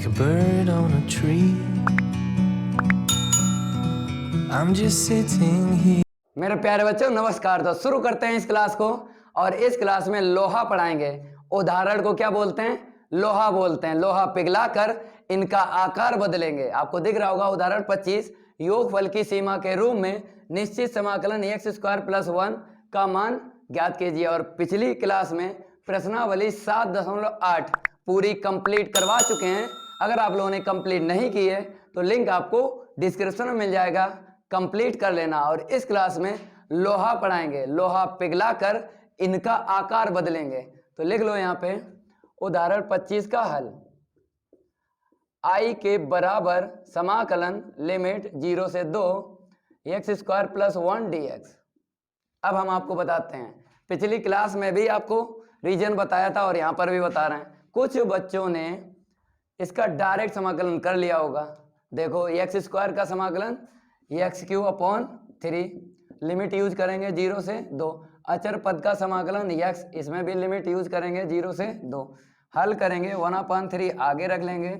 a bird on a tree. I'm just sitting here. मेरे प्यारे बच्चों नमस्कार। तो शुरू करते हैं इस क्लास को। और इस क्लास में लोहा पढ़ाएंगे। उदाहरण को क्या बोलते हैं? लोहा बोलते हैं। लोहा पिघलाकर इनका आकार बदलेंगे। आपको दिख रहा होगा उदाहरण 25, योगफल की सीमा के रूप में निश्चित समाकलन x स्क्वायर प्लस 1 का मान ज्ञात कीजिए। और पिछली क्लास में प्रश्नावली 7.8 पूरी कंप्लीट करवा चुके हैं। अगर आप लोगों ने कंप्लीट नहीं की है तो लिंक आपको डिस्क्रिप्शन में मिल जाएगा, कंप्लीट कर लेना। और इस क्लास में लोहा पढ़ाएंगे। लोहा पिघलाकर इनका आकार बदलेंगे। तो लिख लो यहाँ पे उदाहरण 25 का हल। I के बराबर समाकलन लिमिट 0 से 2 x स्क्वायर प्लस 1 dx। अब हम आपको बताते हैं, पिछली क्लास में भी आपको रीजन बताया था और यहाँ पर भी बता रहे हैं। कुछ बच्चों ने इसका डायरेक्ट समाकलन कर लिया होगा। देखो एक्स स्क्वायर का समाकलन x Q upon 3, limit use करेंगे 0 से 2। अचर पद का समाकलन एक्स, इसमें भी लिमिट यूज करेंगे 0 से 2। हल करेंगे 1/3 आगे रख लेंगे।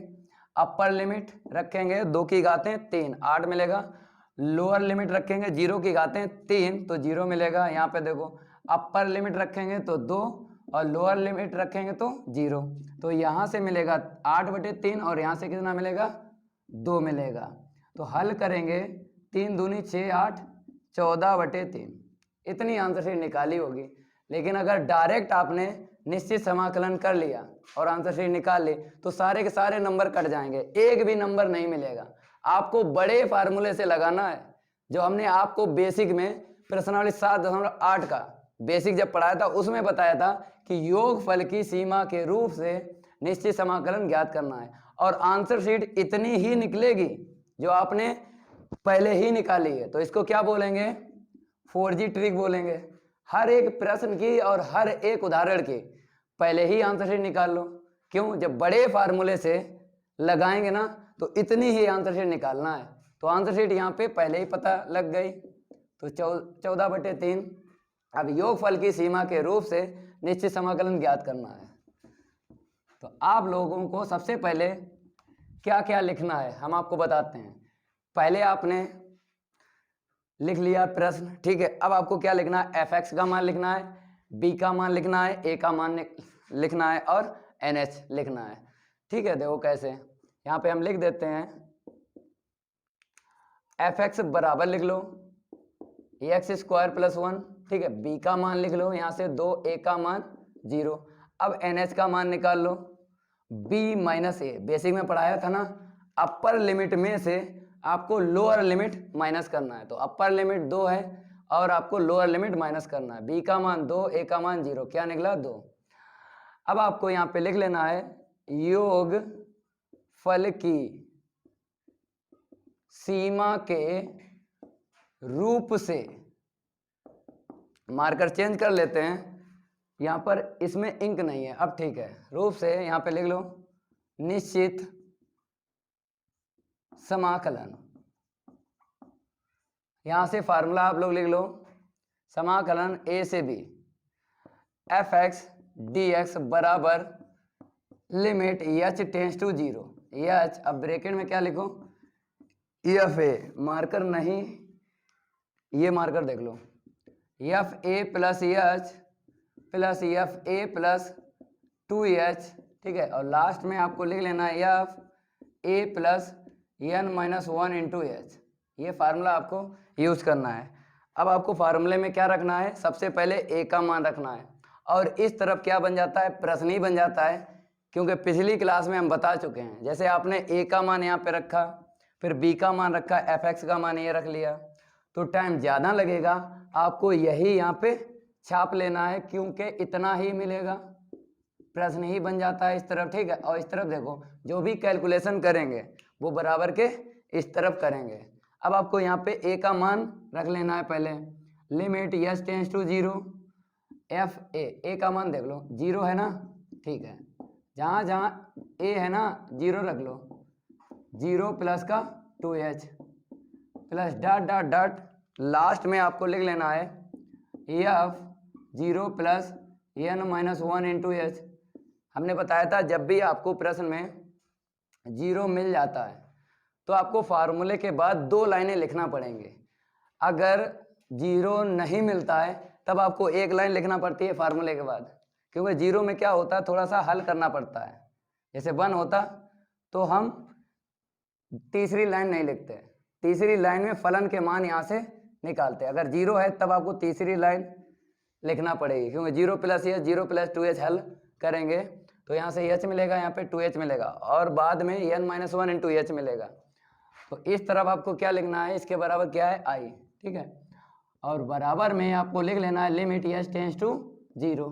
अपर लिमिट रखेंगे 2 की घातें 3, 8 मिलेगा। लोअर लिमिट रखेंगे 0 की घातें 3 तो 0 मिलेगा। यहाँ पे देखो अपर लिमिट रखेंगे तो 2 और लोअर लिमिट रखेंगे तो 0। तो यहाँ से मिलेगा 8/3 और यहाँ से कितना मिलेगा? 2 मिलेगा। तो हल करेंगे 3 दूनी 6, 8, 14/3। इतनी आंसर शीट निकाली होगी। लेकिन अगर डायरेक्ट आपने निश्चित समाकलन कर लिया और आंसर शीट निकाल ली तो सारे के सारे नंबर कट जाएंगे, एक भी नंबर नहीं मिलेगा। आपको बड़े फार्मूले से लगाना है जो हमने आपको बेसिक में प्रश्नावली 7.8 का बेसिक जब पढ़ाया था उसमें बताया था कि योगफल की सीमा के रूप से निश्चित समाकलन ज्ञात करना है। और आंसर शीट इतनी ही निकलेगी जो आपने पहले ही निकाली है। तो इसको क्या बोलेंगे? 4G ट्रिक बोलेंगे। हर एक प्रश्न की और हर एक उदाहरण की पहले ही आंसर शीट निकाल लो। क्यों? जब बड़े फार्मूले से लगाएंगे ना तो इतनी ही आंसर शीट निकालना है। तो आंसर शीट यहाँ पे पहले ही पता लग गई। तो 14/3। अब योगफल की सीमा के रूप से निश्चित समाकलन ज्ञात करना है। तो आप लोगों को सबसे पहले क्या क्या लिखना है हम आपको बताते हैं। पहले आपने लिख लिया प्रश्न, ठीक है। अब आपको क्या लिखना है? fx का मान लिखना है, b का मान लिखना है, a का मान लिखना है और nh लिखना है, ठीक है। देखो कैसे, यहाँ पे हम लिख देते हैं fx बराबर लिख लो x स्क्वायर प्लस 1, ठीक है। b का मान लिख लो यहाँ से 2, a का मान 0। अब nh का मान निकाल लो, b माइनस a, बेसिक में पढ़ाया था ना। अपर लिमिट में से आपको लोअर लिमिट माइनस करना है। तो अपर लिमिट 2 है और आपको लोअर लिमिट माइनस करना है। b का मान 2, a का मान 0, क्या निकला? 2। अब आपको यहाँ पे लिख लेना है योग फल की सीमा के रूप से, मार्कर चेंज कर लेते हैं। यहाँ पर इसमें इंक नहीं है, अब ठीक है। रूप से यहाँ पे लिख लो निश्चित समाकलन। यहां से फार्मूला आप लोग लिख लो, समाकलन a से b fx dx बराबर limit h tends to 0 h। अब ब्रैकेट में क्या लिखो? एफ ए, मार्कर नहीं, ये मार्कर देख लो, f a plus h plus f a plus 2h, ठीक है। और लास्ट में आपको लिख लेना है f a plus n-1 into H. ये फार्मूला आपको यूज करना है। अब आपको फार्मूले में क्या रखना है? सबसे पहले a का मान रखना है और इस तरफ क्या बन जाता है? प्रश्न ही बन जाता है, क्योंकि पिछली क्लास में हम बता चुके हैं। जैसे आपने a का मान यहाँ पे रखा, फिर b का मान रखा, fx का मान ये रख लिया, तो टाइम ज़्यादा लगेगा। आपको यही यहाँ पे छाप लेना है क्योंकि इतना ही मिलेगा, प्रश्न ही बन जाता है इस तरफ, ठीक है। और इस तरफ देखो जो भी कैलकुलेशन करेंगे वो बराबर के इस तरफ करेंगे। अब आपको यहाँ पे a का मान रख लेना है पहले, limit h tends to 0 f a का मान देख लो 0 है ना, ठीक है। जहाँ जहाँ a है ना 0 रख लो, 0 प्लस का 2h plus dot dot dot, last में आपको लिख लेना है F 0 plus n-1 into H. हमने बताया था जब भी आपको प्रश्न में जीरो मिल जाता है तो आपको फार्मूले के बाद 2 लाइनें लिखना पड़ेंगे। अगर जीरो नहीं मिलता है तब आपको 1 लाइन लिखना पड़ती है फार्मूले के बाद, क्योंकि जीरो में क्या होता है थोड़ा सा हल करना पड़ता है। जैसे 1 होता तो हम तीसरी लाइन नहीं लिखते, तीसरी लाइन में फलन के मान यहाँ से निकालते। अगर जीरो है तब आपको तीसरी लाइन लिखना पड़ेगी, क्योंकि 0 + h 0 + 2h हल करेंगे तो यहाँ से h मिलेगा, यहाँ पे 2h मिलेगा और बाद में n - 1 × h मिलेगा। तो इस तरफ आपको क्या लिखना है, इसके बराबर क्या है i, ठीक है। और बराबर में आपको लिख लेना है लिमिट h टेंड्स टू 0।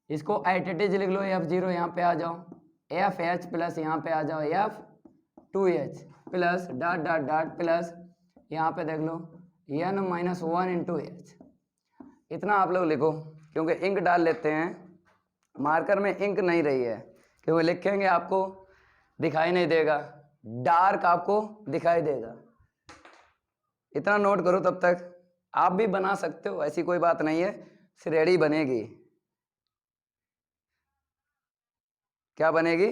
इसको एट लिख लो, f0 यहाँ पे आ जाओ, fh प्लस यहाँ पे आ जाओ f2h plus dot dot dot plus यहाँ पे देख लो n - 1 × h। इतना आप लोग लिखो, क्योंकि इंक डाल लेते हैं, मार्कर में इंक नहीं रही है, क्योंकि लिखेंगे आपको दिखाई नहीं देगा, डार्क आपको दिखाई देगा। इतना नोट करो, तब तक आप भी बना सकते हो, ऐसी कोई बात नहीं है। श्रेणी बनेगी, क्या बनेगी,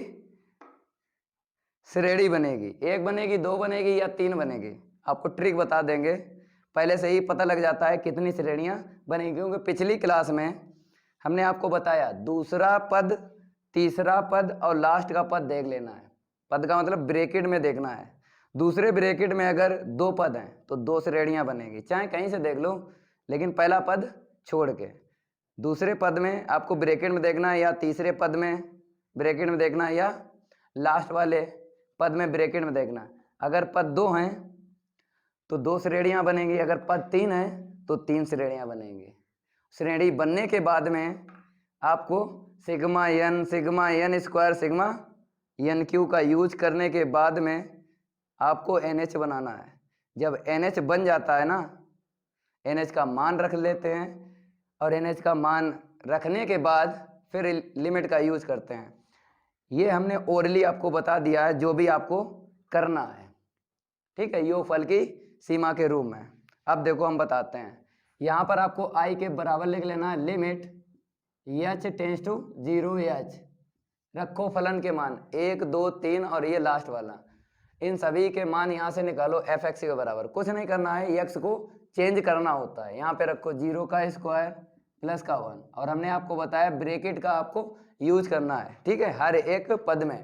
श्रेणी बनेगी, 1 बनेगी, 2 बनेगी या 3 बनेगी, आपको ट्रिक बता देंगे। पहले से ही पता लग जाता है कितनी श्रेणियां बनेगी, क्योंकि पिछली क्लास में हमने आपको बताया दूसरा पद, तीसरा पद और लास्ट का पद देख लेना है। पद का मतलब ब्रैकेट में देखना है। दूसरे ब्रैकेट में अगर 2 पद हैं तो 2 श्रेणियां बनेगी, चाहे कहीं से देख लो, लेकिन पहला पद छोड़ के। दूसरे पद में आपको ब्रैकेट में देखना है, या तीसरे पद में ब्रैकेट में देखना है, या लास्ट वाले पद में ब्रैकेट में देखना है। अगर पद 2 हैं तो 2 श्रेणियां बनेंगी, अगर पद 3 है तो 3 श्रेणियां बनेंगी। श्रेणी बनने के बाद में आपको sigma n square sigma n Q का यूज करने के बाद में आपको NH बनाना है। जब NH बन जाता है ना, NH का मान रख लेते हैं और NH का मान रखने के बाद फिर लिमिट का यूज करते हैं। ये हमने ओरली आपको बता दिया है, जो भी आपको करना है, ठीक है, योगफल की सीमा के रूप में। अब देखो हम बताते हैं, यहाँ पर आपको i के बराबर लिख लेना है limit h tends to 0h। रखो फलन के मान 1, 2, 3 और ये लास्ट वाला, इन सभी के मान यहाँ से निकालो fx के बराबर। कुछ नहीं करना है, x को चेंज करना होता है। यहाँ पे रखो 0 का स्क्वायर प्लस का 1, और हमने आपको बताया ब्रैकेट का आपको यूज करना है, ठीक है, हर एक पद में,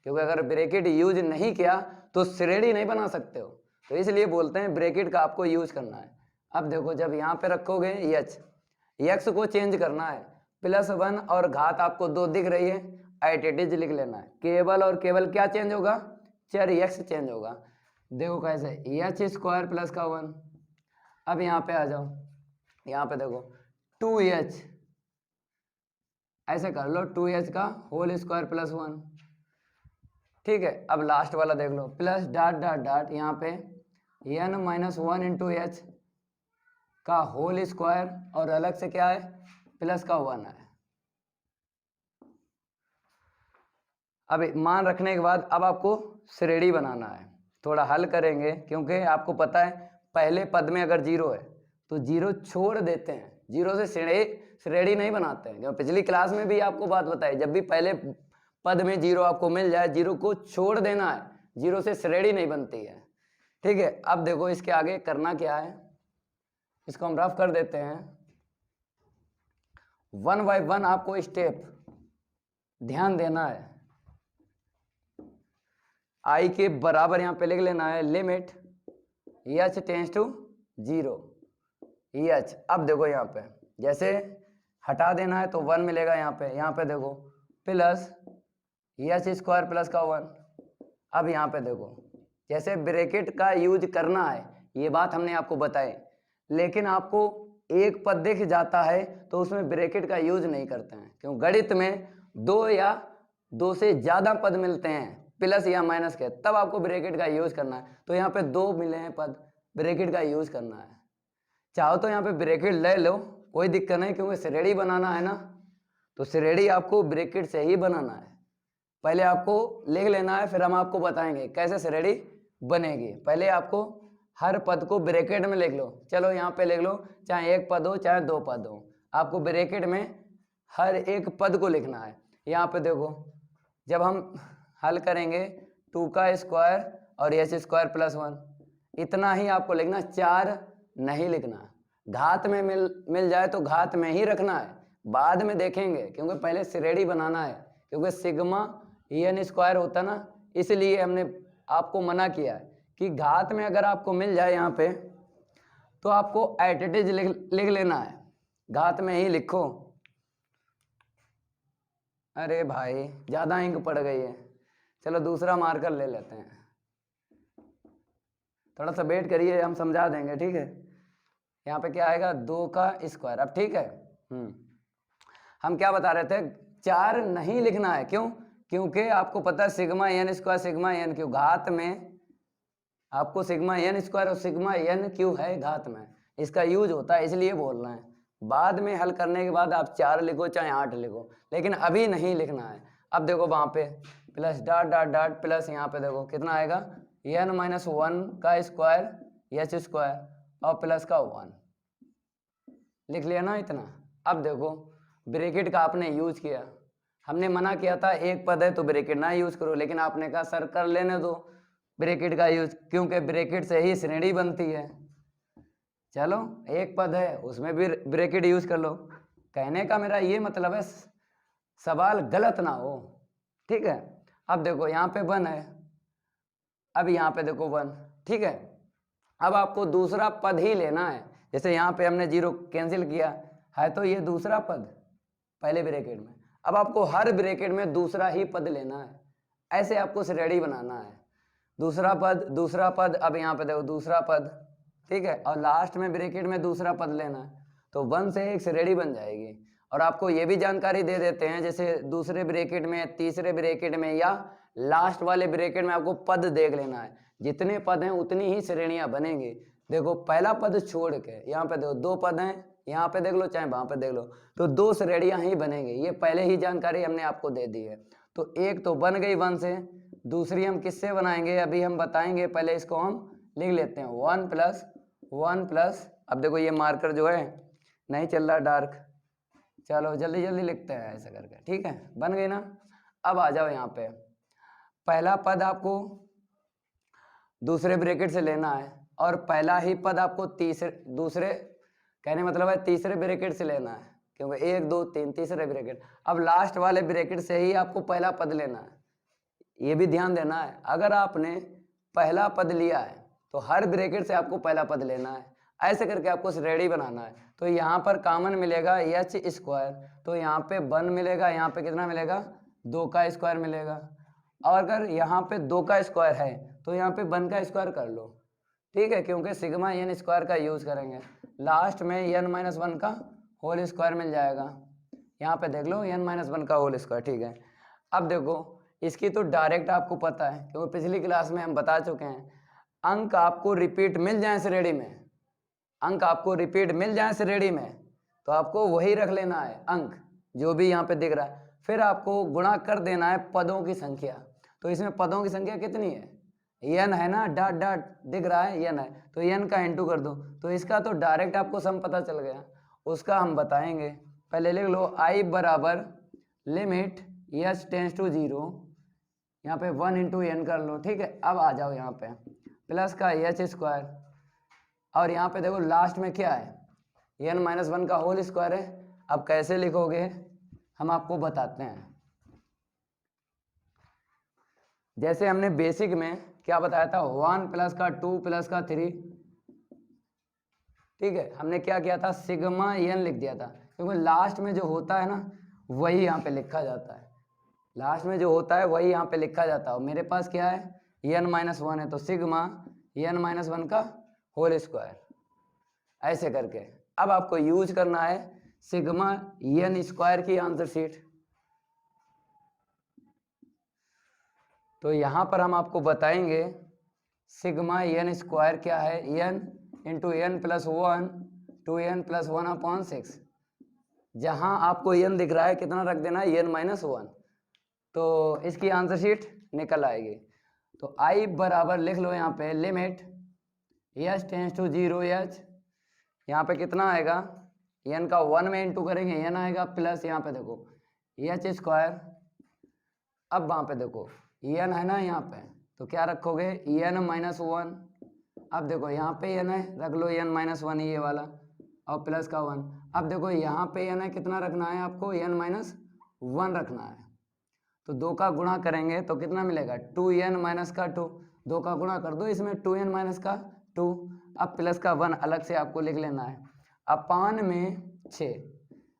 क्योंकि अगर ब्रैकेट यूज नहीं किया तो श्रेणी नहीं बना सकते हो, तो इसलिए बोलते हैं ब्रैकेट का आपको यूज करना है। अब देखो जब यहाँ पे रखोगे x को चेंज करना है, +1 और घात आपको 2 दिख रही है, एट लिख लेना है। केवल और केवल क्या चेंज होगा, चर x चेंज होगा। देखो कैसे, h स्क्वायर प्लस का 1। अब यहाँ पे आ जाओ, यहाँ पे देखो 2h, ऐसे कर लो 2h का होल स्क्वायर प्लस 1, ठीक है। अब लास्ट वाला देख लो, प्लस डॉट डॉट डॉट, यहाँ पे n - 1 × h का होल स्क्वायर और अलग से क्या है, प्लस का 1 है। अब मान रखने के बाद अब आपको श्रेणी बनाना है। थोड़ा हल करेंगे, क्योंकि आपको पता है पहले पद में अगर 0 है तो 0 छोड़ देते हैं, 0 से श्रेणी नहीं बनाते हैं। जो पिछली क्लास में भी आपको बात बताई, जब भी पहले पद में 0 आपको मिल जाए, 0 को छोड़ देना है, 0 से श्रेणी नहीं बनती है, ठीक है। अब देखो इसके आगे करना क्या है, इसको हम रफ कर देते हैं। 1 बाय 1 आपको स्टेप ध्यान देना है। i के बराबर यहाँ पे लिख लेना है limit h tends to 0h। अब देखो यहाँ पे जैसे हटा देना है तो 1 मिलेगा, यहाँ पे देखो प्लस h स्क्वायर प्लस का 1। अब यहाँ पे देखो जैसे ब्रैकेट का यूज करना है, ये बात हमने आपको बताई, लेकिन आपको एक पद दिख जाता है तो उसमें ब्रैकेट का यूज नहीं करते हैं, क्यों, गणित में 2 या 2 से ज़्यादा पद मिलते हैं प्लस या माइनस के, तब आपको ब्रैकेट का यूज करना है। तो यहाँ पे 2 मिले हैं पद, ब्रैकेट का यूज करना है। चाहो तो यहाँ पे ब्रैकेट ले लो, कोई दिक्कत नहीं, क्योंकि श्रेणी बनाना है ना, तो श्रेणी आपको ब्रैकेट से ही बनाना है। पहले आपको लिख लेना है, फिर हम आपको बताएंगे कैसे श्रेणी बनेगी। पहले आपको हर पद को ब्रैकेट में लिख लो। चलो यहाँ पे लिख लो, चाहे एक पद हो चाहे 2 पद हो, आपको ब्रैकेट में हर एक पद को लिखना है। यहाँ पे देखो जब हम हल करेंगे 2 का स्क्वायर और एच स्क्वायर प्लस 1, इतना ही आपको लिखना, 4 नहीं लिखना। घात में मिल जाए तो घात में ही रखना है, बाद में देखेंगे, क्योंकि पहले श्रेणी बनाना है, क्योंकि सिग्मा एन स्क्वायर होता ना, इसलिए हमने आपको मना किया है कि घात में अगर आपको मिल जाए यहाँ पे तो आपको एट इट इज लिख लेना है, घात में ही लिखो। अरे भाई ज़्यादा इंक पड़ गई है, चलो दूसरा मार्कर ले लेते हैं, थोड़ा सा वेट करिए, हम समझा देंगे, ठीक है। यहाँ पे क्या आएगा, 2 का स्क्वायर। अब ठीक है, हम क्या बता रहे थे, 4 नहीं लिखना है, क्यों? क्योंकि आपको पता है sigma n square sigma n cube, घात में आपको सिग्मा एन स्क्वायर और सिग्मा एन क्यू है घात में, इसका यूज होता है, इसलिए बोल रहे हैं। बाद में हल करने के बाद आप 4 लिखो चाहे 8 लिखो, लेकिन अभी नहीं लिखना है। अब देखो वहाँ पे plus dot dot dot plus, यहाँ पे देखो कितना आएगा, एन माइनस 1 का स्क्वायर एच स्क्वायर और प्लस का 1, लिख लिया ना इतना। अब देखो ब्रैकेट का आपने यूज किया, हमने मना किया था एक पद है तो ब्रैकेट ना यूज करो, लेकिन आपने कहा सर कर लेने दो ब्रैकेट का यूज, क्योंकि ब्रैकेट से ही श्रेणी बनती है। चलो एक पद है उसमें भी ब्रैकेट यूज कर लो, कहने का मेरा ये मतलब है सवाल गलत ना हो, ठीक है। अब देखो यहाँ पे 1 है, अब यहाँ पे देखो 1, ठीक है। अब आपको दूसरा पद ही लेना है, जैसे यहाँ पे हमने 0 कैंसिल किया है तो ये दूसरा पद पहले ब्रैकेट में, अब आपको हर ब्रैकेट में दूसरा ही पद लेना है, ऐसे आपको श्रेणी बनाना है, दूसरा पद, अब यहाँ पे देखो दूसरा पद, ठीक है, और लास्ट में ब्रैकेट में दूसरा पद लेना है, तो 1 से एक श्रेणी बन जाएगी। और आपको ये भी जानकारी दे देते हैं, जैसे दूसरे ब्रैकेट में, तीसरे ब्रैकेट में या लास्ट वाले ब्रैकेट में आपको पद देख लेना है, जितने पद हैं उतनी ही श्रेणियां बनेंगी। देखो पहला पद छोड़ के यहाँ पे देखो 2 पद हैं, यहाँ पे देख लो चाहे वहां पे देख लो, तो 2 श्रेणियां ही बनेंगी, ये पहले ही जानकारी हमने आपको दे दी है। तो एक तो बन गई 1 से, दूसरी हम किससे बनाएंगे अभी हम बताएंगे, पहले इसको हम लिख लेते हैं 1 प्लस, अब देखो ये मार्कर जो है नहीं चल रहा डार्क, चलो जल्दी जल्दी लिखते हैं ऐसा करके, ठीक है, बन गई ना। अब आ जाओ यहाँ पे, पहला पद आपको दूसरे ब्रैकेट से लेना है और पहला ही पद आपको दूसरे कहने मतलब है तीसरे ब्रैकेट से लेना है, क्योंकि 1 2 3 तीसरे ब्रैकेट। अब लास्ट वाले ब्रैकेट से ही आपको पहला पद लेना है, ये भी ध्यान देना है, अगर आपने पहला पद लिया है तो हर ब्रैकेट से आपको पहला पद लेना है, ऐसे करके आपको श्रेणी बनाना है। तो यहाँ पर कॉमन मिलेगा एच स्क्वायर, तो यहाँ पे 1 मिलेगा, यहाँ पे कितना मिलेगा 2 का स्क्वायर मिलेगा, और अगर यहाँ पे 2 का स्क्वायर है तो यहाँ पे 1 का स्क्वायर कर लो, ठीक है, क्योंकि सिग्मा एन स्क्वायर का यूज करेंगे। लास्ट में एन माइनस 1 का होल स्क्वायर मिल जाएगा, यहाँ पे देख लो एन माइनस 1 का होल स्क्वायर, ठीक है। अब देखो इसकी तो डायरेक्ट आपको पता है, क्योंकि पिछली क्लास में हम बता चुके हैं, अंक आपको रिपीट मिल जाए श्रेणी में, अंक आपको रिपीट मिल जाए श्रेणी में तो आपको वही रख लेना है अंक जो भी यहाँ पे दिख रहा है, फिर आपको गुणा कर देना है पदों की संख्या। तो इसमें पदों की संख्या कितनी है, एन है ना, डॉट डॉट दिख रहा है एन है, तो एन का इंटू कर दो, तो इसका तो डायरेक्ट आपको सम पता चल गया, उसका हम बताएंगे। पहले लिख लो आई बराबर लिमिट एच टेंस टू 0, यहाँ पे 1 इंटू एन कर लो, ठीक है। अब आ जाओ यहाँ पे प्लस का एच स्क्वायर, और यहाँ पे देखो लास्ट में क्या है, एन माइनस 1 का होल स्क्वायर है। अब कैसे लिखोगे हम आपको बताते हैं, जैसे हमने बेसिक में क्या बताया था, 1 प्लस का 2 प्लस का 3, ठीक है, हमने क्या किया था, सिग्मा एन लिख दिया था, क्योंकि लास्ट में जो होता है ना वही यहाँ पे लिखा जाता है, लास्ट में जो होता है वही यहाँ पे लिखा जाता है। और मेरे पास क्या है, एन माइनस 1 है, तो सिग्मा एन माइनस 1 का होल स्क्वायर, ऐसे करके। अब आपको यूज करना है सिग्मा एन स्क्वायर की आंसर शीट, तो यहाँ पर हम आपको बताएंगे सिग्मा एन स्क्वायर क्या है, n into n plus 1 to n plus 1 upon 6, जहाँ आपको एन दिख रहा है कितना रख देना है, एन माइनस 1, तो इसकी आंसर शीट निकल आएगी। तो आई बराबर लिख लो यहाँ पे limit h tends to 0 h, यहाँ पे कितना आएगा, एन का 1 में इंटू करेंगे एन आएगा, प्लस यहाँ पे देखो एच स्क्वायर, अब वहाँ पे देखो एन है ना यहाँ पे, तो क्या रखोगे एन माइनस वन। अब देखो यहाँ पे एन है, रख लो एन माइनस वन ये वाला, और प्लस का वन। अब देखो यहाँ पे एन है, कितना रखना है आपको, एन माइनस वन रखना है। तो दो का गुणा करेंगे तो कितना मिलेगा, टू एन माइनस का टू, दो का गुणा कर दो इसमें, टू एन माइनस का टू। अब प्लस का वन अलग से आपको लिख लेना है, अपान में 6।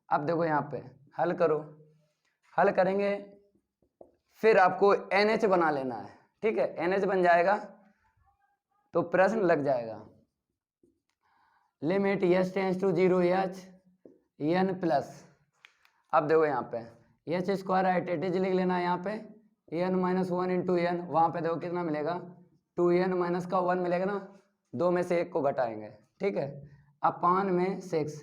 अब देखो यहाँ पे हल करो, हल करेंगे फिर आपको NH बना लेना है, ठीक है। NH बन जाएगा तो प्रश्न लग जाएगा। Limit h tends to 0 h n plus, अब देखो यहाँ पे एच स्क्वायर आइडेंटिटी लिख लेना है यहाँ पे, n minus one into n, वहाँ पे देखो कितना मिलेगा, टू एन माइनस का वन मिलेगा ना, दो में से एक को घटाएंगे, ठीक है, अपान में 6।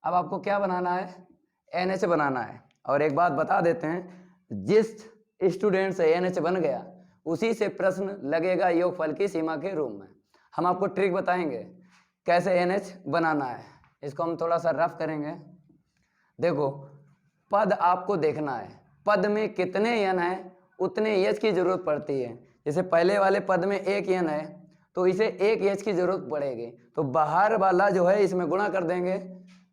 अब आपको क्या बनाना है, NH बनाना है। और एक बात बता देते हैं, जिस स्टूडेंट से NH बन गया उसी से प्रश्न लगेगा योगफल की सीमा के रूप में। हम आपको ट्रिक बताएंगे कैसे NH बनाना है, इसको हम थोड़ा सा रफ करेंगे। देखो पद आपको देखना है, पद में कितने n है उतने h की जरूरत पड़ती है। जैसे पहले वाले पद में एक n है तो इसे एक h की जरूरत पड़ेगी, तो बाहर वाला जो है इसमें गुणा कर देंगे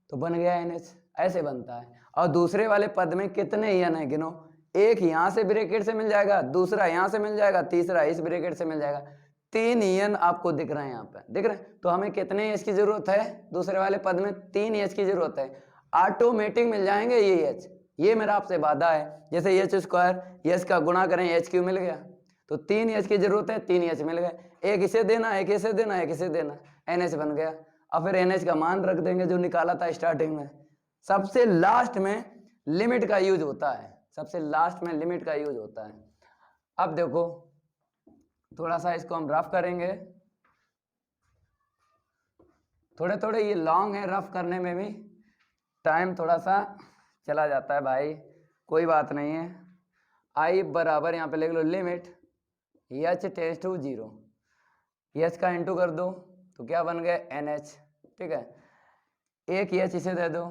तो बन गया NH, ऐसे बनता है। और दूसरे वाले पद में कितने n है गिनो, एक यहाँ से ब्रैकेट से मिल जाएगा, दूसरा यहाँ से मिल जाएगा, तीसरा इस ब्रैकेट से मिल जाएगा, 3 n आपको दिख रहे हैं यहाँ पे, दिख रहे हैं। तो हमें कितने h की जरूरत है, दूसरे वाले पद में 3 h की जरूरत है, ऑटोमेटिक मिल जाएंगे ये h। ये मेरा आपसे वादा है, जैसे एच स्क्वायर एच का गुणा करें एच क्यू मिल गया, तो 3 एच की जरूरत है, 3 एच मिल गए, एक इसे देना, एक इसे देना, एक इसे देना, NH बन गया। और फिर NH का मान रख देंगे जो निकाला था स्टार्टिंग में। सबसे लास्ट में लिमिट का यूज होता है, सबसे लास्ट में लिमिट का यूज होता है। अब देखो थोड़ा सा इसको हम रफ करेंगे, थोड़े थोड़े ये लॉन्ग है, रफ करने में भी टाइम थोड़ा सा चला जाता है भाई, कोई बात नहीं है। आई बराबर यहाँ पे लिख लो limit h tends to 0, h का इंटू कर दो तो क्या बन गया NH, ठीक है। एक एच इसे दे दो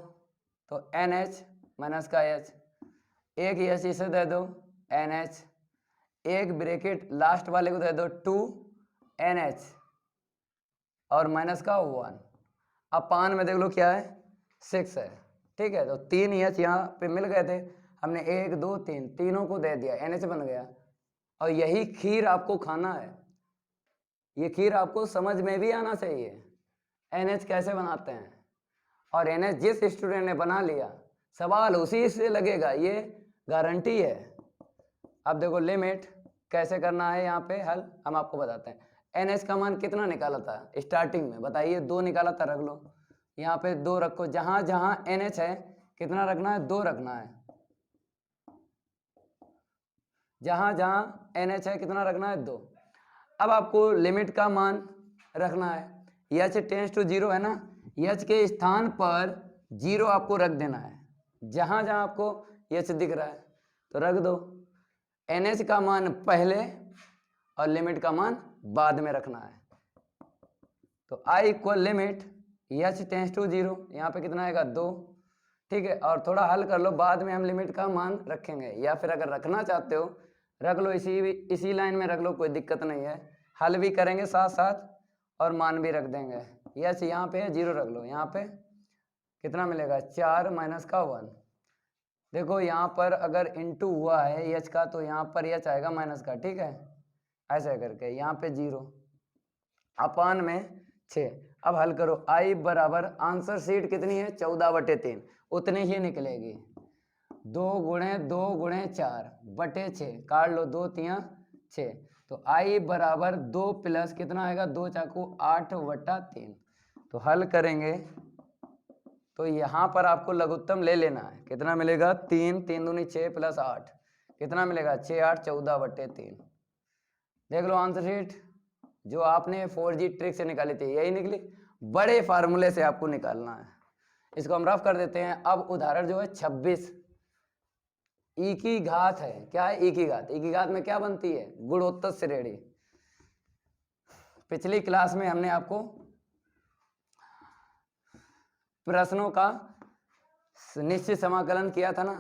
तो NH माइनस का H, एक एच इसे दे दो NH, एक ब्रैकेट लास्ट वाले को दे दो 2NH और माइनस का 1, अपान में देख लो क्या है 6 है, ठीक है। तो 3 एच यहाँ पे मिल गए थे, हमने 1 2 3 तीनों को दे दिया, NH बन गया। और यही खीर आपको खाना है, ये खीर आपको समझ में भी आना चाहिए NH कैसे बनाते हैं। और NH जिस स्टूडेंट ने बना लिया सवाल उसी से लगेगा, ये गारंटी है। अब देखो लिमिट कैसे करना है यहाँ पे हल हम आपको बताते हैं। NH का मान कितना निकाला था स्टार्टिंग में, बताइए, 2 निकाला था, रख लो यहाँ पे 2 रखो, जहां जहां NH है कितना रखना है, 2 रखना है, जहां जहां NH है कितना रखना है, 2। अब आपको लिमिट का मान रखना है, एच टेंस टू 0 है ना, एच के स्थान पर 0 आपको रख देना है, जहां जहां आपको एच दिख रहा है तो रख दो। NH का मान पहले और लिमिट का मान बाद में रखना है। तो I equal limit h tends to 0, यहाँ पे कितना आएगा 2, ठीक है। और थोड़ा हल कर लो, बाद में हम लिमिट का मान रखेंगे, या फिर अगर रखना चाहते हो रख लो, इसी लाइन में रख लो, कोई दिक्कत नहीं है। हल भी करेंगे साथ साथ और मान भी रख देंगे। एच यहाँ पे है 0 रख लो, यहाँ पे कितना मिलेगा 4 माइनस का 1। देखो यहाँ पर अगर इंटू हुआ है एच का तो यहाँ पर एच आएगा माइनस का, ठीक है, ऐसे करके यहाँ पे 0 अपान में 6। अब हल करो, आई बराबर आंसर शीट कितनी है 14/3, उतनी ही निकलेगी, 2 गुणे 2 गुणे 4 बटे 6, काट लो 2 3 6, तो आई बराबर 2 प्लस कितना आएगा 2 चाकू 8/3। तो हल करेंगे तो यहाँ पर आपको लघुत्तम ले लेना है, कितना मिलेगा 3 3 दूनी 6 प्लस 8 कितना मिलेगा 6 8 14/3। देख लो आंसर शीट जो आपने 4G ट्रिक से निकाली थी यही निकली, बड़े फार्मूले से आपको निकालना है। इसको हम रफ कर देते हैं। अब उदाहरण जो है 26, ई की घात है, क्या है ई की घात, ई की घात में क्या बनती है गुणोत्तर श्रेणी। पिछली क्लास में हमने आपको प्रश्नों का निश्चित समाकलन किया था ना,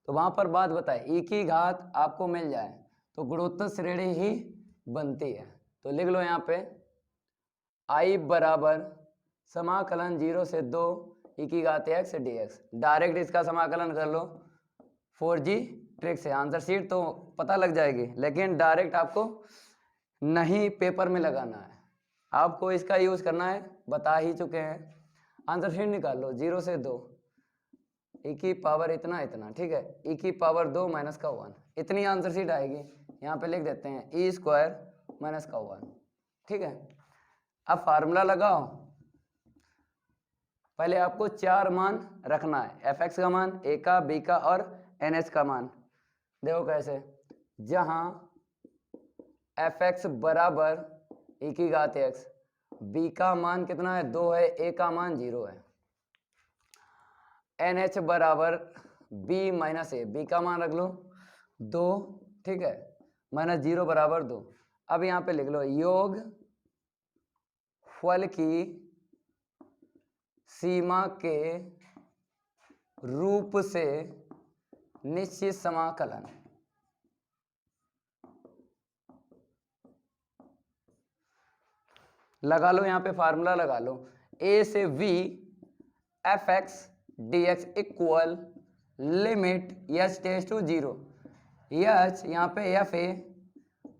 तो वहां पर बात बताए ई की घात आपको मिल जाए तो गुणोत्तर श्रेणी ही बनती है। तो लिख लो यहाँ पे I बराबर समाकलन 0 से 2 e की घात x dx। डायरेक्ट इसका समाकलन कर लो 4G ट्रिक से। आंसर शीट तो पता लग जाएगी, लेकिन डायरेक्ट आपको नहीं पेपर में लगाना है, आपको इसका यूज करना है, बता ही चुके हैं। आंसर शीट निकाल लो 0 से 2 e की पावर इतना इतना, ठीक है, e की पावर 2 माइनस का 1, इतनी आंसर शीट आएगी। यहाँ पे लिख देते हैं e स्क्वायर माइनस का 1, ठीक है। अब फार्मूला लगाओ। पहले आपको 4 मान रखना है, एफ एक्स का मान, ए का, बी का और एन एच का मान। देखो कैसे, जहां एफ एक्स बराबर e की घात x, b का मान कितना है 2 है, a का मान 0 है, एन एच बराबर b माइनस ए, b का मान रख लो 2, ठीक है, माइनस 0 बराबर 2। अब यहाँ पे लिख लो योग फल की सीमा के रूप से निश्चित समाकलन। लगा लो यहाँ पे फार्मूला लगा लो, a से v f x d x equal limit h tends to 0, h यहाँ पे एफ ए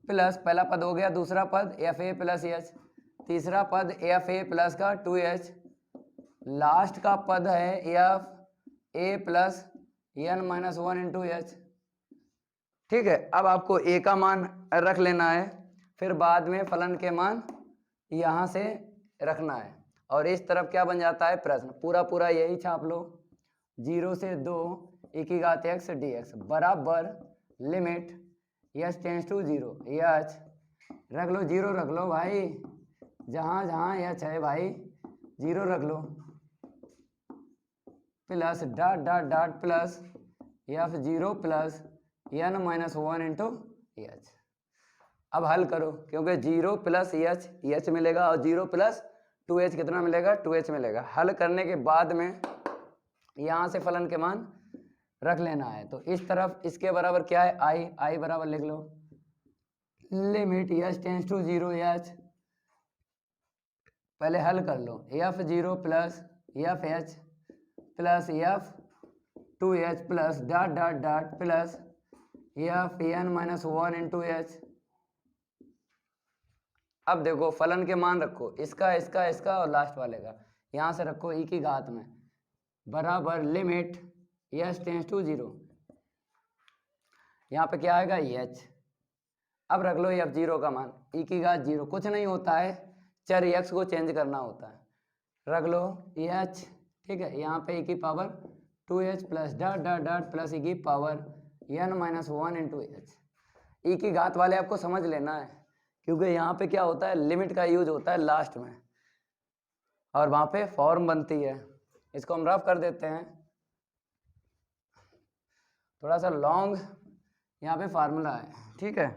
प्लस पहला पद हो गया, दूसरा पद एफ ए प्लस एच, तीसरा पद एफ ए प्लस का 2h, लास्ट का पद है f a plus n minus 1 into h, ठीक है। अब आपको a का मान रख लेना है, फिर बाद में फलन के मान यहाँ से रखना है, और इस तरफ क्या बन जाता है प्रश्न, पूरा पूरा यही छाप लो 0 से 2 e की घात x dx बराबर limit h tends to 0, h रख लो 0 रख लो भाई, जहाँ जहाँ एच है भाई 0 रख लो, plus dot dot dot plus f 0 plus n minus 1 into h. अब हल करो, क्योंकि 0 प्लस एच मिलेगा और 0 प्लस 2h कितना मिलेगा 2h मिलेगा। हल करने के बाद में यहाँ से फलन के मान रख लेना है। तो इस तरफ इसके बराबर क्या है आई बराबर लिख लो limit h tends to 0 h, पहले हल कर लो f 0 plus f h plus f 2h plus dot dot dot plus f n minus 1 into h. अब देखो फलन के मान रखो, इसका इसका इसका और लास्ट वाले का, यहाँ से रखो e की घात में बराबर लिमिट एच टेंड्स टू 0, यहाँ पे क्या आएगा एच। अब रख लो एफ 0 का मान, e की घात 0, कुछ नहीं होता है, चर x को चेंज करना होता है, रख लो एच, ठीक है, यहाँ पे e की power 2h plus dot dot dot plus e की power n minus 1 into H. e की घात वाले आपको समझ लेना है, क्योंकि यहाँ पे क्या होता है लिमिट का यूज होता है लास्ट में, और वहाँ पे फॉर्म बनती है। इसको हम रफ कर देते हैं, थोड़ा सा लॉन्ग यहाँ पे फार्मूला है, ठीक है।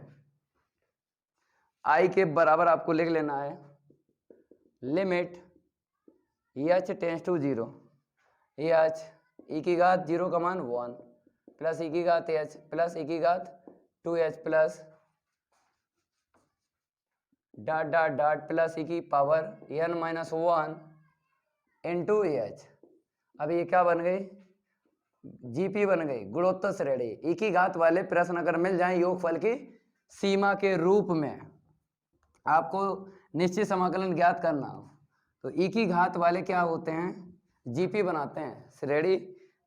आई के बराबर आपको लिख लेना है limit h tends to 0, h e की घात 0 का मान 1 प्लस ई की घात एच प्लस ई की घात 2h plus dot dot dot plus e की power n minus 1 into h. अब ये क्या बन गई जीपी बन गई, गुणोत्तर श्रेणी। ई की घात वाले प्रश्न अगर मिल जाए योगफल की सीमा के रूप में, आपको निश्चित समाकलन ज्ञात करना हो, तो ई की घात वाले क्या होते हैं जीपी बनाते हैं, श्रेणी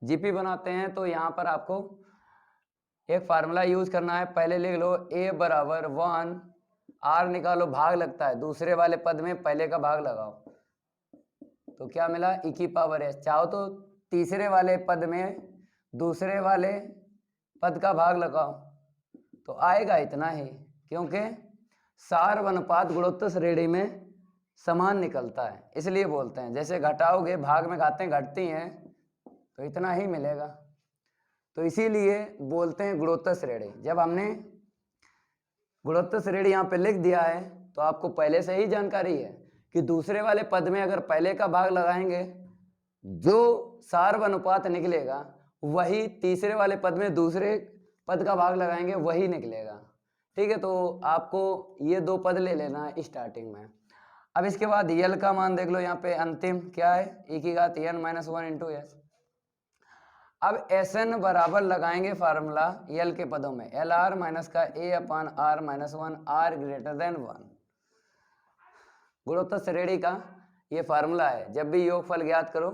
जीपी बनाते हैं। तो यहाँ पर आपको एक फार्मूला यूज करना है, पहले लिख लो a बराबर 1, r निकालो, भाग लगता है, दूसरे वाले पद में पहले का भाग लगाओ, तो क्या मिला e की पावर h। चाहो तो तीसरे वाले पद में दूसरे वाले पद का भाग लगाओ, तो आएगा इतना ही, क्योंकि सार अनुपात गुणोत्तर श्रेणी में समान निकलता है, इसलिए बोलते हैं। जैसे घटाओगे भाग में घातें घटती हैं तो इतना ही मिलेगा, तो इसीलिए बोलते हैं गुणोत्तर श्रेणी। जब हमने गुणोत्तर श्रेणी यहाँ पे लिख दिया है तो आपको पहले से ही जानकारी है कि दूसरे वाले पद में अगर पहले का भाग लगाएंगे जो सार अनुपात निकलेगा वही तीसरे वाले पद में दूसरे पद का भाग लगाएंगे वही निकलेगा। ठीक है, तो आपको ये दो पद ले लेना है स्टार्टिंग में। अब इसके बाद यल का मान देख लो, यहाँ पे अंतिम क्या है, e की घात n माइनस 1 इंटू एस। अब एस एन बराबर लगाएंगे फार्मूला यल के पदों में, एल आर माइनस का a upon r minus 1 r greater than 1। गुणोत्तर श्रेणी का ये फार्मूला है, जब भी योगफल ज्ञात करो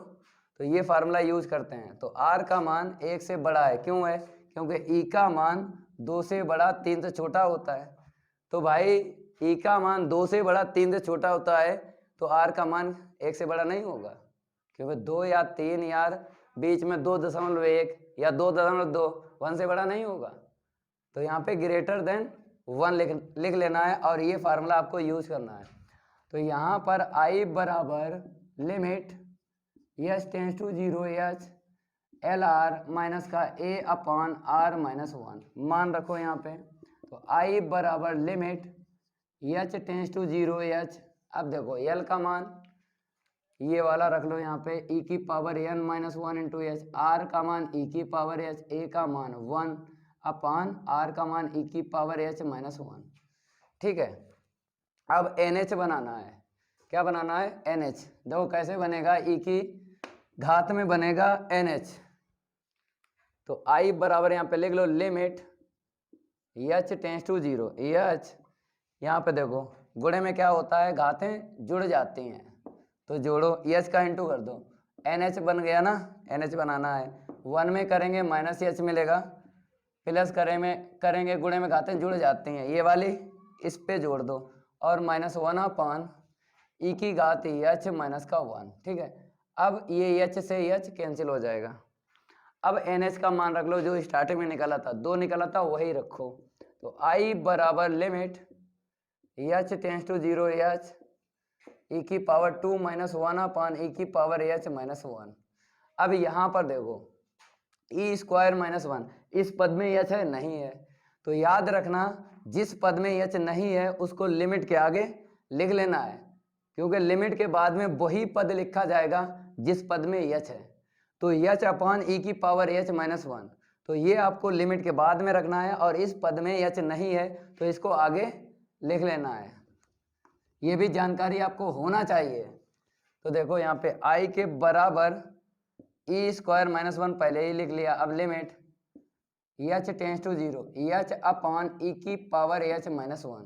तो ये फार्मूला यूज करते हैं। तो r का मान 1 से बड़ा है, क्यों है, क्योंकि e का मान 2 से बड़ा 3 से छोटा होता है। तो भाई e का मान 2 से बड़ा 3 से छोटा होता है, तो r का मान 1 से बड़ा नहीं होगा, क्योंकि 2 या 3 यार बीच में 2.1 या 2.2 1 से बड़ा नहीं होगा। तो यहाँ पे ग्रेटर देन 1 लिख लेना है और ये फार्मूला आपको यूज करना है। तो यहाँ पर i बराबर limit h tends to 0 h l r minus का a अपान आर माइनस 1 मान रखो यहाँ पे। तो i बराबर limit h tends to 0 h, अब देखो l का मान ये वाला रख लो यहाँ पे, e की power n minus 1 into h, r का मान e की पावर h, a का मान 1 अपान r का मान e की पावर h माइनस 1। ठीक है, अब NH बनाना है। क्या बनाना है, NH। देखो कैसे बनेगा, e की घात में बनेगा NH। तो I बराबर यहाँ पे लिख लो limit h tends to 0 h, यहाँ पे देखो गुणे में क्या होता है, घातें जुड़ जाती हैं, तो जोड़ो h का इंटू कर दो, NH बन गया ना, NH बनाना है। 1 में करेंगे माइनस h मिलेगा, प्लस करेंगे गुणे में घातें जुड़ जाती हैं, ये वाली इस पे जोड़ दो और माइनस 1 अपान e की घात h माइनस का 1। ठीक है, अब ये h से h कैंसिल हो जाएगा। अब NH का मान रख लो, जो स्टार्टिंग में निकला था 2 निकला था वही रखो। तो I बराबर limit h tends to 0 h e की पावर 2 माइनस 1 अपान e की पावर h माइनस 1। अब यहाँ पर देखो e स्क्वायर माइनस 1, इस पद में h है नहीं है, तो याद रखना जिस पद में h नहीं है उसको लिमिट के आगे लिख लेना है, क्योंकि लिमिट के बाद में वही पद लिखा जाएगा जिस पद में h है। तो h अपान e की पावर h माइनस 1, तो ये आपको लिमिट के बाद में रखना है, और इस पद में h नहीं है तो इसको आगे लिख लेना है। ये भी जानकारी आपको होना चाहिए। तो देखो यहाँ पे i के बराबर e स्क्वायर माइनस 1 पहले ही लिख लिया। अब limit h tends to 0 h upon e की पावर h माइनस 1।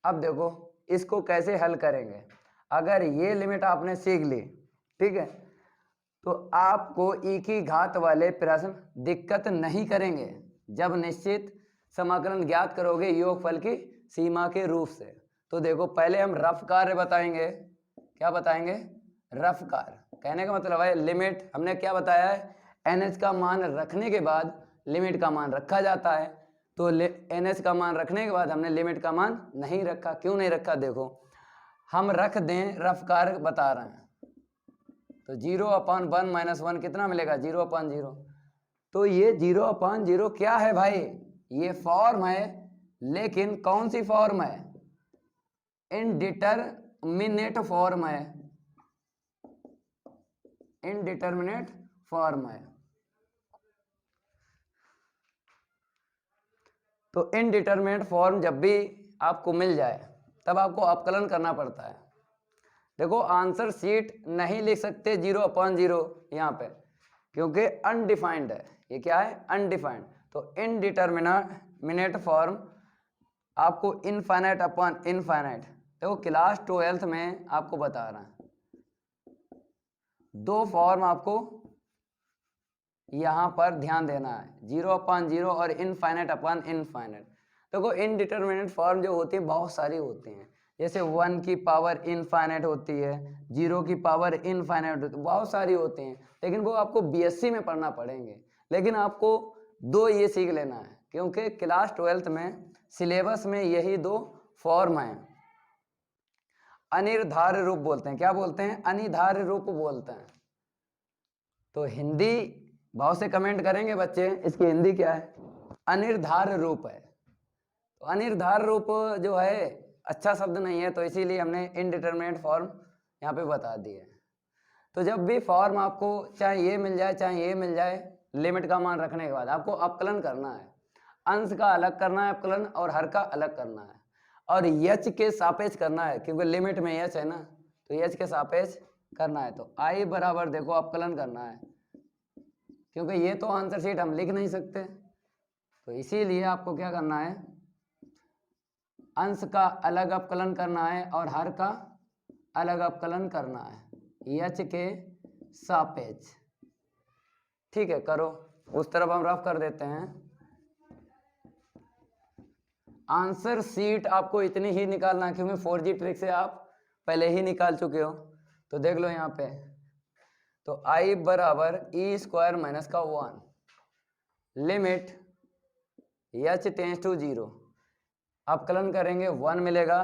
अब देखो इसको कैसे हल करेंगे, अगर ये लिमिट आपने सीख ली, ठीक है, तो आपको e की घात वाले प्रश्न दिक्कत नहीं करेंगे जब निश्चित समाकलन ज्ञात करोगे योगफल की सीमा के रूप से। तो देखो पहले हम रफ कार्य बताएंगे। क्या बताएंगे, रफ कार्य। कहने का मतलब है लिमिट हमने क्या बताया है, NH का मान रखने के बाद लिमिट का मान रखा जाता है, तो NH का मान रखने के बाद हमने लिमिट का मान नहीं रखा। क्यों नहीं रखा, देखो हम रख दें, रफ कार्य बता रहे हैं। तो 0 अपान 1 माइनस 1 कितना मिलेगा, 0 अपान 0। तो ये 0 अपान 0 क्या है भाई, ये फॉर्म है, लेकिन कौन सी फॉर्म है, इनडिटरमिनेट फॉर्म है, इनडिटरमिनेट फॉर्म है। तो इनडिटरमिनेट फॉर्म जब भी आपको मिल जाए तब आपको अपकलन करना पड़ता है। देखो आंसर शीट नहीं लिख सकते 0 अपान 0 यहाँ पे, क्योंकि अनडिफाइंड है। ये क्या है, अनडिफाइंड। तो इनडिटरमिनेट फॉर्म आपको इनफाइनाइट अपॉन इनफाइनाइट, देखो क्लास 12th में आपको बता रहा है, दो फॉर्म आपको यहाँ पर ध्यान देना है, 0 अपान 0 और इनफाइनाइट अपॉन इनफाइनाइट। देखो इनडिटरमिनेट फॉर्म जो होती है बहुत सारी होती हैं, जैसे 1 की पावर इनफाइनाइट होती है, 0 की पावर इनफाइनाइट होती है, बहुत सारी होती हैं, लेकिन वो आपको बीएससी में पढ़ना पड़ेंगे। लेकिन आपको दो ये सीख लेना है, क्योंकि क्लास 12th में सिलेबस में यही दो फॉर्म हैं। अनिर्धार्य रूप बोलते हैं, क्या बोलते हैं, अनिर्धार्य रूप बोलते हैं। तो हिंदी बहुत से कमेंट करेंगे बच्चे, इसकी हिंदी क्या है, अनिर्धार्य रूप है। तो अनिर्धार्य रूप जो है अच्छा शब्द नहीं है, तो इसीलिए हमने इनडिटरमिनेट फॉर्म यहाँ पे बता दिए। तो जब भी फॉर्म आपको चाहे ये मिल जाए चाहे ये मिल जाए, लिमिट का मान रखने के बाद आपको अपकलन करना है। अंश का अलग करना है अवकलन और हर का अलग करना है, और यच के सापेक्ष करना है क्योंकि लिमिट में यच है ना, तो यच के सापेक्ष करना है। तो आई बराबर देखो अवकलन करना है, क्योंकि ये तो आंसर शीट हम लिख नहीं सकते, तो इसीलिए आपको क्या करना है, अंश का अलग अवकलन करना है और हर का अलग अवकलन करना है यच के सापेक्ष। ठीक है, करो, उस तरफ हम रफ कर देते हैं। आंसर सीट आपको इतनी ही निकालना है क्योंकि 4G ट्रिक से आप पहले ही निकाल चुके हो, तो देख लो यहाँ पे। तो आई बराबर ई स्क्वायर माइनस का 1 लिमिट एच टेंस टू 0, अवकलन करेंगे 1 मिलेगा,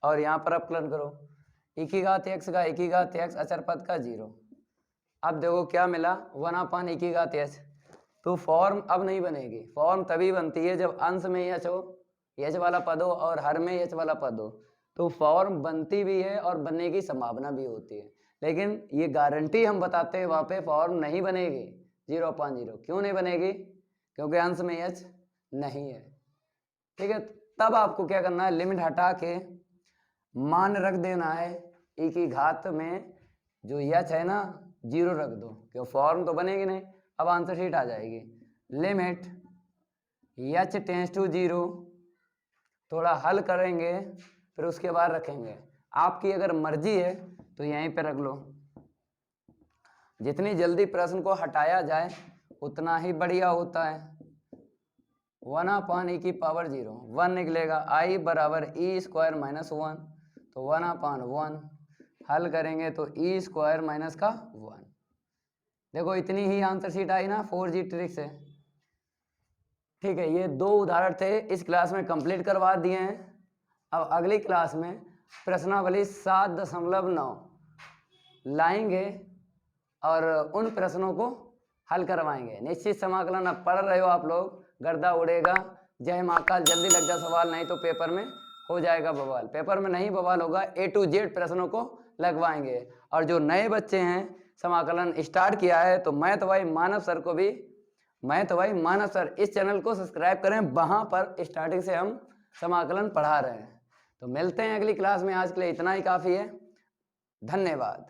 और यहाँ पर अवकलन करो e की घात x का, e की घात x अचर पद का 0। अब देखो क्या मिला, 1/e की घात h। तो फॉर्म अब नहीं बनेगी, फॉर्म तभी बनती है जब अंश में h हो, h वाला पद हो, और हर में h वाला पद हो, तो फॉर्म बनती भी है और बनने की संभावना भी होती है। लेकिन ये गारंटी हम बताते हैं वहाँ पे फॉर्म नहीं बनेगी 0/0। क्यों नहीं बनेगी? क्योंकि अंश में h नहीं है। ठीक है, तब आपको क्या करना है, लिमिट हटा के मान रख देना है, e की घात में जो h है ना 0 रख दो, क्यों फॉर्म तो बनेगी नहीं। अब आंसर शीट आ जाएगी, लिमिट h टेंस टू 0, थोड़ा हल करेंगे फिर उसके बाद रखेंगे। आपकी अगर मर्जी है तो यहीं पे रख लो, जितनी जल्दी प्रश्न को हटाया जाए उतना ही बढ़िया होता है। 1/e की पावर 0 1 निकलेगा, i बराबर ई स्क्वायर माइनस 1, तो 1/1 हल करेंगे तो ई स्क्वायर माइनस का 1। देखो इतनी ही आंसर शीट आई ना 4G ट्रिक से। ठीक है, ये 2 उदाहरण थे, इस क्लास में कंप्लीट करवा दिए हैं। अब अगली क्लास में प्रश्नावली 7.9 लाएंगे और उन प्रश्नों को हल करवाएंगे। निश्चित समाकलन अब पढ़ रहे हो आप लोग, गर्दा उड़ेगा। जय महाकाल, जल्दी लग जा सवाल, नहीं तो पेपर में हो जाएगा बवाल। पेपर में नहीं बवाल होगा, A to Z प्रश्नों को लगवाएंगे। और जो नए बच्चे हैं, समाकलन स्टार्ट किया है, तो मैथ भाई मानव सर को भी, मैथ भाई मानव सर इस चैनल को सब्सक्राइब करें, वहाँ पर स्टार्टिंग से हम समाकलन पढ़ा रहे हैं। तो मिलते हैं अगली क्लास में, आज के लिए इतना ही काफ़ी है। धन्यवाद।